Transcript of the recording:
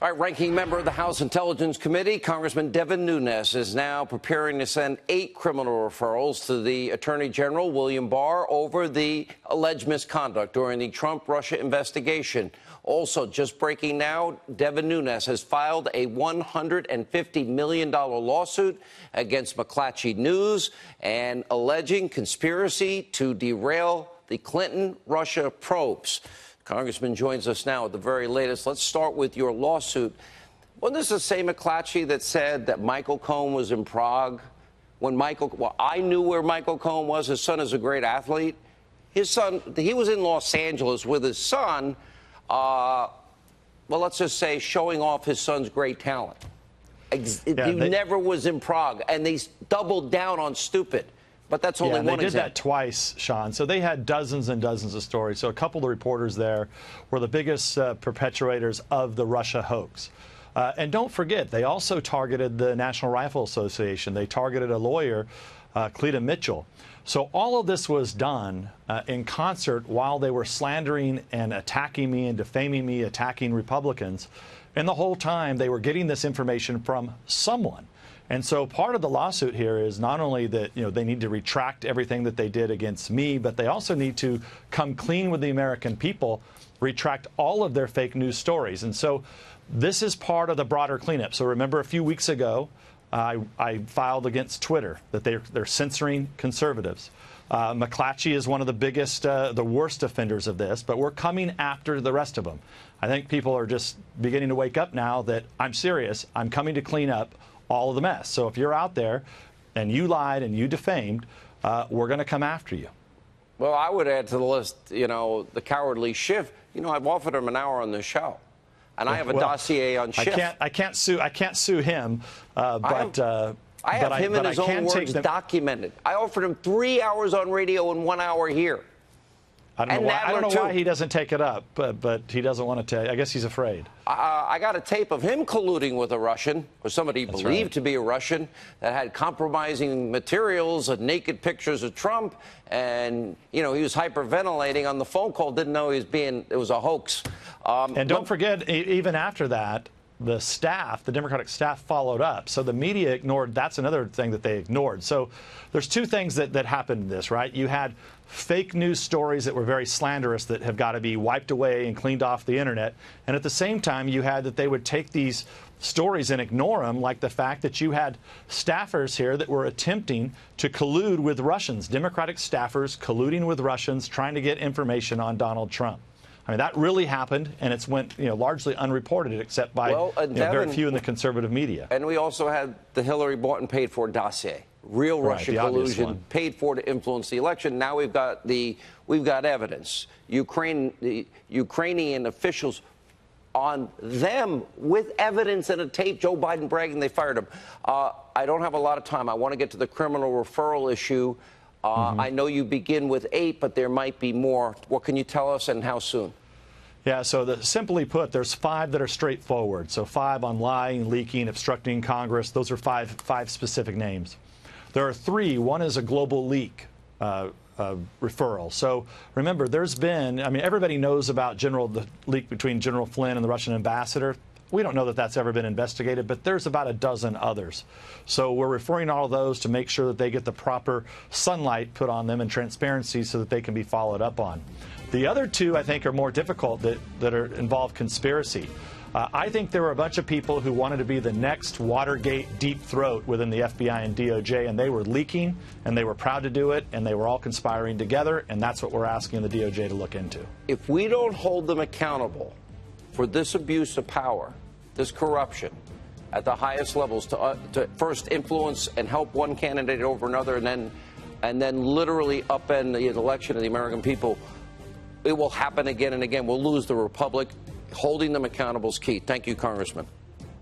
All right, ranking member of the House Intelligence Committee, Congressman Devin Nunes, is now preparing to send 8 criminal referrals to the Attorney General, William Barr, over the alleged misconduct during the Trump-Russia investigation. Also, just breaking now, Devin Nunes has filed a $150 million lawsuit against McClatchy News and alleging conspiracy to derail the Clinton-Russia probes. Congressman joins us now at the very latest. Let's start with your lawsuit. Wasn't this the same McClatchy that said that Michael Cohen was in Prague? Well, I knew where Michael Cohen was. His son is a great athlete. His son, he was in Los Angeles with his son, well, let's just say showing off his son's great talent. He never was in Prague, and they doubled down on stupid. But that's only one example. They did that twice, Sean. So they had dozens and dozens of stories. So a couple of the reporters there were the biggest perpetrators of the Russia hoax. And don't forget, they also targeted the National Rifle Association. They targeted a lawyer, Cleta Mitchell. So all of this was done in concert while they were slandering and attacking me and defaming me, attacking Republicans. And the whole time they were getting this information from someone. And so part of the lawsuit here is not only that, they need to retract everything that they did against me, but they also need to come clean with the American people, retract all of their fake news stories. And so this is part of the broader cleanup. So remember, a few weeks ago, I filed against Twitter that they're censoring conservatives. McClatchy is one of the biggest, the worst offenders of this, but we're coming after the rest of them. I think people are just beginning to wake up now that I'm serious. I'm coming to clean up all of the mess. So if you're out there and you lied and you defamed, we're going to come after you. Well, I would add to the list, the cowardly Schiff. I've offered him an hour on the show, and I have a dossier on Schiff. I can't sue him, but I have him in his own words documented. I offered him 3 hours on radio and 1 hour here. I don't know why he doesn't take it up, but he doesn't want to tell you. I guess he's afraid. I got a tape of him colluding with a Russian, or somebody believed to be a Russian, that had compromising materials, naked pictures of Trump, and, he was hyperventilating on the phone call, didn't know it was a hoax. And don't forget, even after that, the staff, the Democratic staff, followed up. So the media ignored. That's another thing that they ignored. So there's two things that happened in this, right? You had fake news stories that were very slanderous that have got to be wiped away and cleaned off the internet. And at the same time, you had that they would take these stories and ignore them, like the fact that you had staffers here that were attempting to collude with Russians, Democratic staffers colluding with Russians, trying to get information on Donald Trump. I mean, that really happened, and it's went, largely unreported, except by very few in the conservative media. And we also had the Hillary bought and paid for dossier, real Russian collusion, paid for to influence the election. Now we've got evidence. The Ukrainian officials on them with evidence and a tape. Joe Biden bragging they fired him. I don't have a lot of time. I want to get to the criminal referral issue. I know you begin with 8, but there might be more. What can you tell us, and how soon? Yeah, so simply put, there's 5 that are straightforward. So 5 on lying, leaking, obstructing Congress. Those are five specific names. There are 3. One is a global leak referral. So remember, there's been, everybody knows about the leak between General Flynn and the Russian ambassador. We don't know that that's ever been investigated, but there's about a dozen others. So we're referring all of those to make sure that they get the proper sunlight put on them and transparency so that they can be followed up on. The other 2, I think, are more difficult that involve conspiracy. I think there were a bunch of people who wanted to be the next Watergate deep throat within the FBI and DOJ, and they were leaking, and they were proud to do it, and they were all conspiring together, and that's what we're asking the DOJ to look into. If we don't hold them accountable for this abuse of power, this corruption at the highest levels, to first influence and help one candidate over another, and then literally upend the election of the American people, it will happen again and again. We'll lose the republic. Holding them accountable is key. Thank you, Congressman.